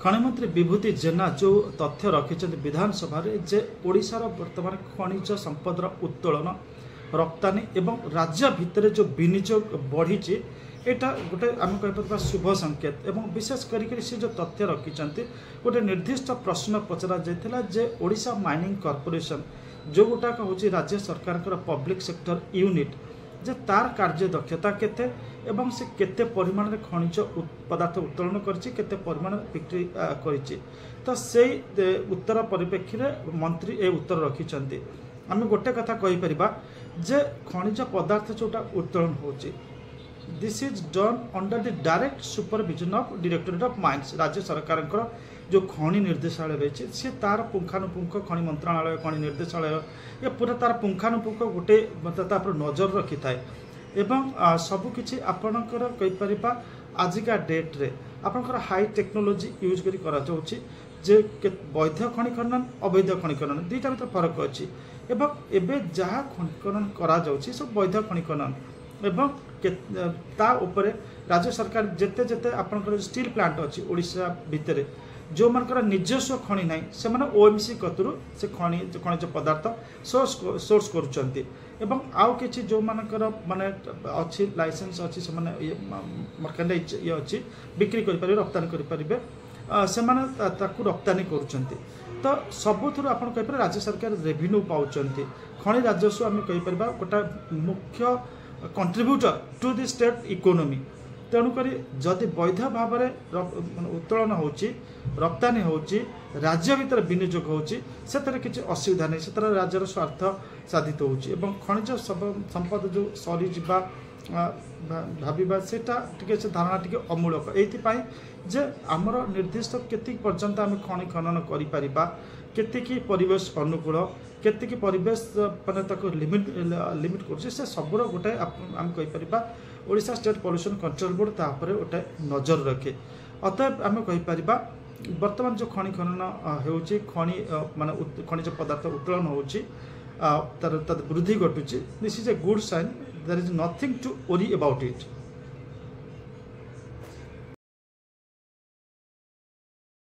खनि मंत्री विभूति जेना जो तथ्य रखिंट विधानसभा जे ओडिशार वर्तमान खनिज संपदर उत्तोलन रप्तानी एवं राज्य भितर जो विनियोग बढ़ी एटा गोटे आम कह शुभ संकेत एवं विशेष करके से जो तथ्य रखिंट गोटे निर्दिष्ट प्रश्न पचरा जाता जे ओडिशा माइनिंग कॉर्पोरेशन जो गोटाक हूँ राज्य सरकार पब्लिक सेक्टर यूनिट जे तार कार्य दक्षता केते एवं से केते परिमाण रे खनिज पदार्थ उत्तोलन करछि केते परिमाण बिक्री करछि तो से उत्तर परिप्रेक्षी रे मंत्री ए उत्तर रखिछन्ति। आमे गोटे कथा कहि परिबा जे खनिज पदार्थ जोटा उत्तोलन होछि this is done under the direct supervision of directorate of mines राज्य सरकार जो खनि निर्देशालय रही सी तार पुंखानुपुंख खनि मंत्रालय खनि निर्देशालय ये पूरा तार पुंखानुपुंख गोटे मतलब नजर रखी थाए एवं सबकिछि आपणकर कहीपर आजिका डेट रे आपणकर हाई टेक्नोलोजी यूज करी करा जाउछि जे वैध खनि खनन अवैध खनि खनन दुईटा भीतर फरक अच्छी एवं एबे जहाँ खनि खनन करा जाउछि सब वैध खनि खनन एवं ता उपरे राज्य सरकार जेते जेते आपणकर स्टील प्लांट अच्छी ओडिशा भितर जो मानकर निजस्व खनि ना से ओएमसी कतरू से खनिज पदार्थ सोर्स करुँच एवं आउ कि जो मानकर माने अच्छी लाइसेंस अच्छी से मर्केंडाइज ये अच्छी बिक्री करें रप्तानी करेंगे से रप्तानी करुँच तो सबुठ आप राज्य सरकार रेवेन्यू पाँच खनि राजस्व आम कहीपर गोटा मुख्य contributor to the state economy तेणुक जदि वैध भाव में उत्तोलन हो रप्तानी हो राज्य भीतर विनियोग होती किसी असुविधा नहीं से राज्यर स्वार्थ साधित हो खनिज संपद जो सरी जा भाविबा सेटा टिके से धारणा टिके अमूलक एइथिपाई जे आमर निर्दिष्ट केति पर्यंत आम खनि खनन करि परिबा केतिकी परिवेश अनुकूल केतिकी परिवेश माने ताको लिमिट करछि से सबुर गोटे आम कहि परिबा Odisha state pollution control board तापर गोटे नजर रखे अतएव आम कहि परिबा वर्तमान जो खनि खनन होउछि खनि माने खनिज पदार्थ उत्तोलन होउछि तार वृद्धि घटुछि this is a good sign there is nothing to worry about it.